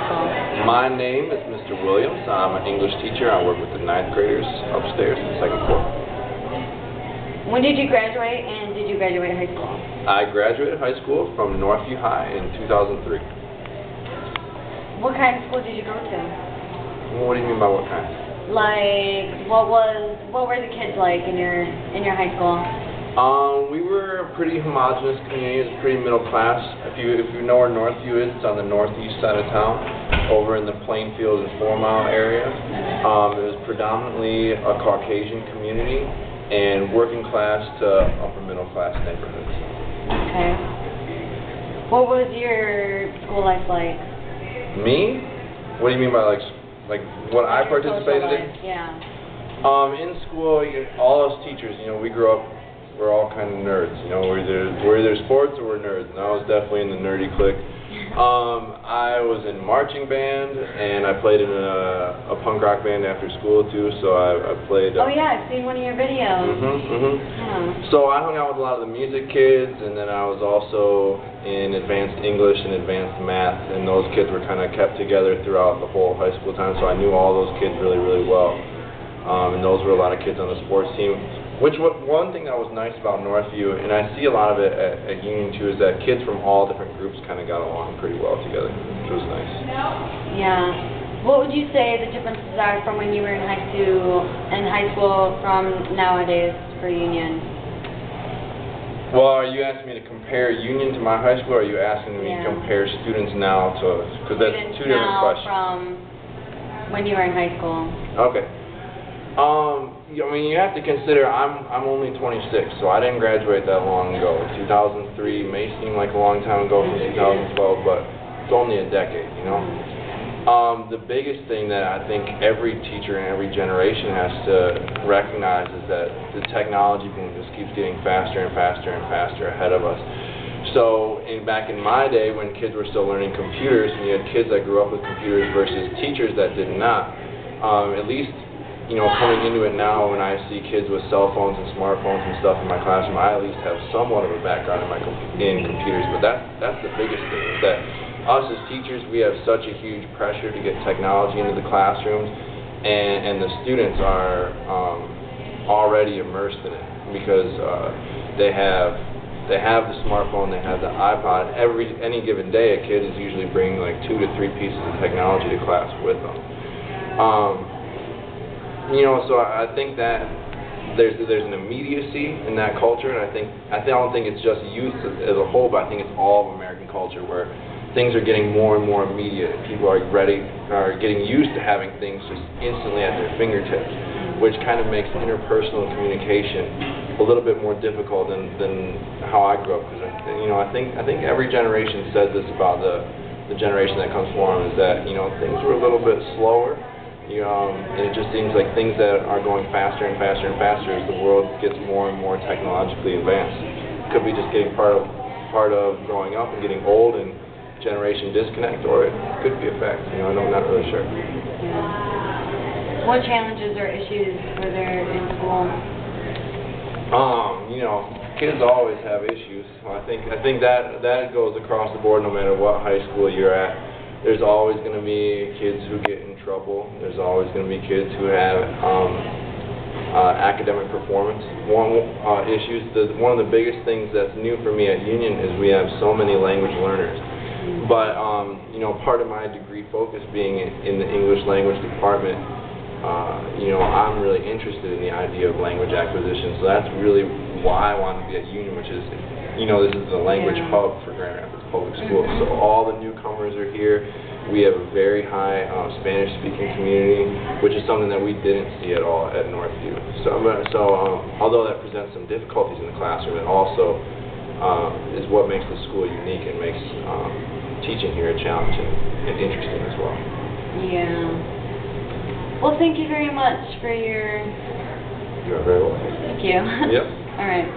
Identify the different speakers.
Speaker 1: school?
Speaker 2: My name is Mr. Williams. I'm an English teacher. I work with the 9th graders upstairs in the 2nd floor.
Speaker 1: When did you graduate, and did you graduate high school?
Speaker 2: I graduated high school from Northview High in 2003.
Speaker 1: What kind of school did you go to?
Speaker 2: What do you mean by what kind?
Speaker 1: Like, what were the kids like in your high school?
Speaker 2: We were a pretty homogenous community. It was pretty middle class. If you know where Northview is, it's on the northeast side of town, over in the Plainfield and 4 Mile area. It was predominantly a Caucasian community and working class to upper middle class neighborhoods.
Speaker 1: Okay. What was your school life like?
Speaker 2: Me? What do you mean by like what I participated in?
Speaker 1: Yeah.
Speaker 2: In school, all us teachers, we grew up. We're all kind of nerds, we're either sports or we're nerds, and I was definitely in the nerdy clique. I was in marching band, and I played in a punk rock band after school too, so I played...
Speaker 1: oh yeah, I've seen one of your videos.
Speaker 2: Yeah. So I hung out with a lot of the music kids, and then I was also in advanced English and advanced math, and those kids were kind of kept together throughout the whole high school time, so I knew all those kids really, really well. And those were a lot of kids on the sports team. One thing that was nice about Northview, and I see a lot of it at Union too, is that kids from all different groups kind of got along pretty well together, which was nice.
Speaker 1: Yeah. What would you say the differences are from when you were in high school from nowadays for Union?
Speaker 2: Well, are you asking me to compare Union to my high school, or are you asking me to compare students now to, because that's two different questions.
Speaker 1: From when you were in high school.
Speaker 2: Okay. I mean, you have to consider I'm only 26, so I didn't graduate that long ago. 2003 may seem like a long time ago from 2012, but it's only a decade, The biggest thing that I think every teacher in every generation has to recognize is that the technology boom just keeps getting faster and faster and faster ahead of us. So back in my day, when kids were still learning computers, and you had kids that grew up with computers versus teachers that did not, at least coming into it now, when I see kids with cell phones and smartphones and stuff in my classroom, I at least have somewhat of a background in computers. But that's the biggest thing, is that us as teachers, we have such a huge pressure to get technology into the classrooms, and the students are already immersed in it because they have the smartphone, they have the iPod. Any given day, a kid is usually bringing like 2 to 3 pieces of technology to class with them. So I think that there's an immediacy in that culture, and I don't think it's just youth as a whole, but I think it's all of American culture where things are getting more and more immediate. People are getting used to having things just instantly at their fingertips, which kind of makes interpersonal communication a little bit more difficult than how I grew up. Because I think every generation says this about the generation that comes forward, is that things were a little bit slower. And it just seems like things that are going faster and faster and faster as the world gets more and more technologically advanced. It could be just getting part of growing up and getting old and generation disconnect, or it could be a fact. I'm not really sure.
Speaker 1: Yeah. What challenges or issues were there in school?
Speaker 2: Kids always have issues. I think that goes across the board, no matter what high school you're at. There's always going to be kids who get in trouble. There's always going to be kids who have academic performance issues. One of the biggest things that's new for me at Union is we have so many language learners. But part of my degree focus being in the English language department, I'm really interested in the idea of language acquisition. So that's really why I wanted to be at Union, which is, this is the language hub for Grand Rapids Public Schools. So all the newcomers are here. We have a very high Spanish-speaking community, which is something that we didn't see at all at Northview. So although that presents some difficulties in the classroom, it also is what makes the school unique and makes teaching here challenging and interesting as well.
Speaker 1: Yeah. Well, thank you very much for your...
Speaker 2: You're very welcome.
Speaker 1: Thank you.
Speaker 2: Yep.
Speaker 1: All right.